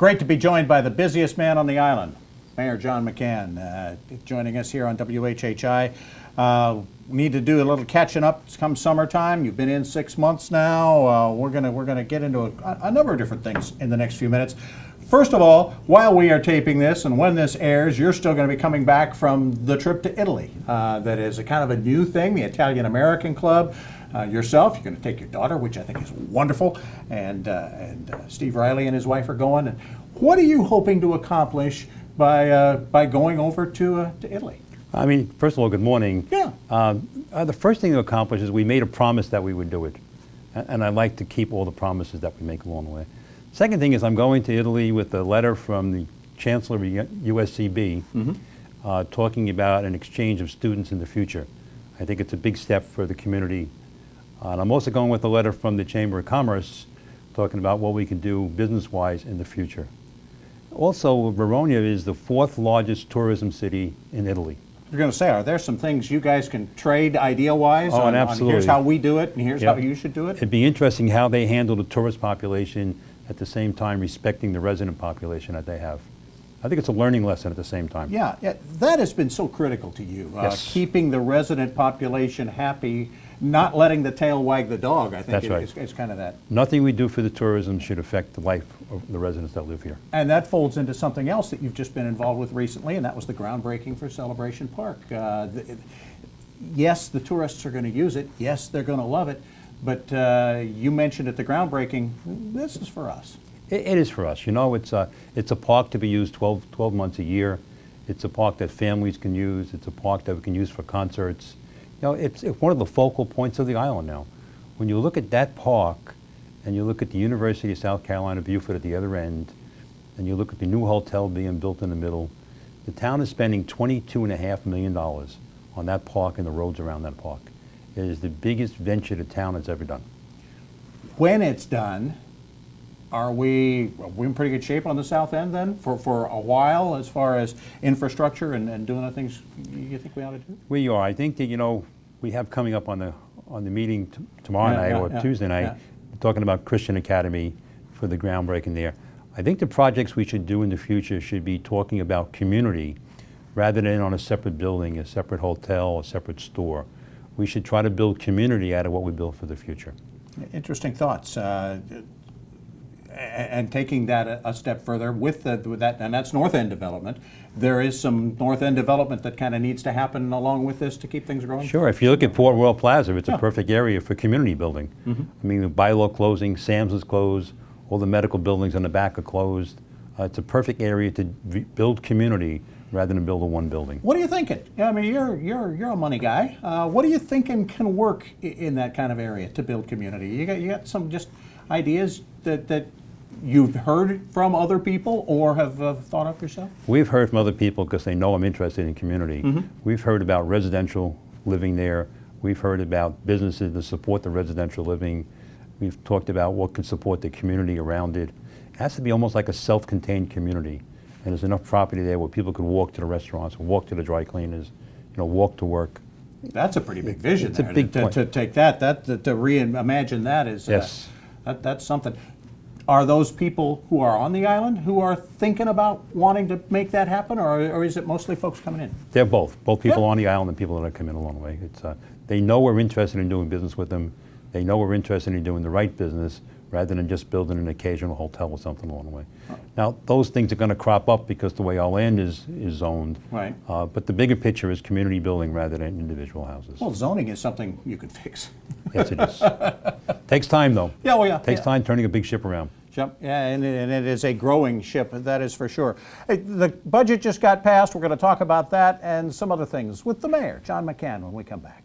Great to be joined by the busiest man on the island, Mayor John McCann, joining us here on WHHI. Need to do a little catching up come summertime. You've been in 6 months now. We're gonna get into a number of different things in the next few minutes. First of all, while we are taping this and when this airs, you're still going to be coming back from the trip to Italy. That is a kind of a new thing, the Italian-American Club. Yourself, you're going to take your daughter, which I think is wonderful, and Steve Riley and his wife are going. And what are you hoping to accomplish by going over to Italy? I mean, first of all, good morning. Yeah. The first thing to accomplish is we made a promise that we would do it, and I like to keep all the promises that we make along the way. Second thing is I'm going to Italy with a letter from the Chancellor of USCB talking about an exchange of students in the future. I think it's a big step for the community. And I'm also going with a letter from the Chamber of Commerce talking about what we can do business-wise in the future. Also, Verona is the 4th largest tourism city in Italy. You're going to say, are there some things you guys can trade idea-wise? Oh, and absolutely. Here's how we do it, and here's how you should do it? It'd be interesting how they handle the tourist population at the same time respecting the resident population that they have. I think it's a learning lesson at the same time. Yeah, that has been so critical to you. Yes. Keeping the resident population happy, not letting the tail wag the dog, I think. That's right. It's kind of that. Nothing we do for the tourism should affect the life of the residents that live here. And that folds into something else that you've just been involved with recently, and that was the groundbreaking for Celebration Park. Yes, the tourists are going to use it. Yes, they're going to love it. But you mentioned at the groundbreaking, this is for us. It is for us. You know, it's a park to be used 12 months a year. It's a park that families can use. It's a park that we can use for concerts. You know, it's one of the focal points of the island now. When you look at that park and you look at the University of South Carolina Beaufort at the other end, and you look at the new hotel being built in the middle, the town is spending $22.5 million on that park and the roads around that park. It is the biggest venture the town has ever done. When it's done, are we in pretty good shape on the south end then for a while as far as infrastructure and doing the things you think we ought to do? We are. I think that, you know, we have coming up on the meeting tomorrow night or Tuesday night, talking about Christian Academy for the groundbreaking there. I think the projects we should do in the future should be talking about community rather than on a separate building, a separate hotel, a separate store. We should try to build community out of what we build for the future. Interesting thoughts. And taking that a step further with that, and that's North End development. There is some North End development that kind of needs to happen along with this to keep things growing. Sure. If you look at Port Royal Plaza, it's a perfect area for community building. I mean, the bylaw closing, Sam's is closed, all the medical buildings in the back are closed. It's a perfect area to build community rather than build a one building. What are you thinking? I mean, you're a money guy. What are you thinking can work in that kind of area to build community? You got some just ideas that you've heard from other people or have thought of yourself? We've heard from other people because they know I'm interested in community. We've heard about residential living there. We've heard about businesses to support the residential living. We've talked about what can support the community around it. It has to be almost like a self-contained community. And there's enough property there where people could walk to the restaurants, walk to the dry cleaners, you know, walk to work. That's a pretty big vision. It's a big point. To take that to reimagine that is yes. That's something. Are those people who are on the island who are thinking about wanting to make that happen, or is it mostly folks coming in? They're both people on the island and people that are coming along the way. It's they know we're interested in doing business with them. They know we're interested in doing the right business rather than just building an occasional hotel or something along the way. Now, those things are going to crop up because the way our land is zoned. Right. But the bigger picture is community building rather than individual houses. Well, zoning is something you can fix. Yes, it is. Takes time, though. Yeah, well, yeah. Takes time turning a big ship around. Yeah, and it is a growing ship, that is for sure. Hey, the budget just got passed. We're going to talk about that and some other things with the mayor, John McCann, when we come back.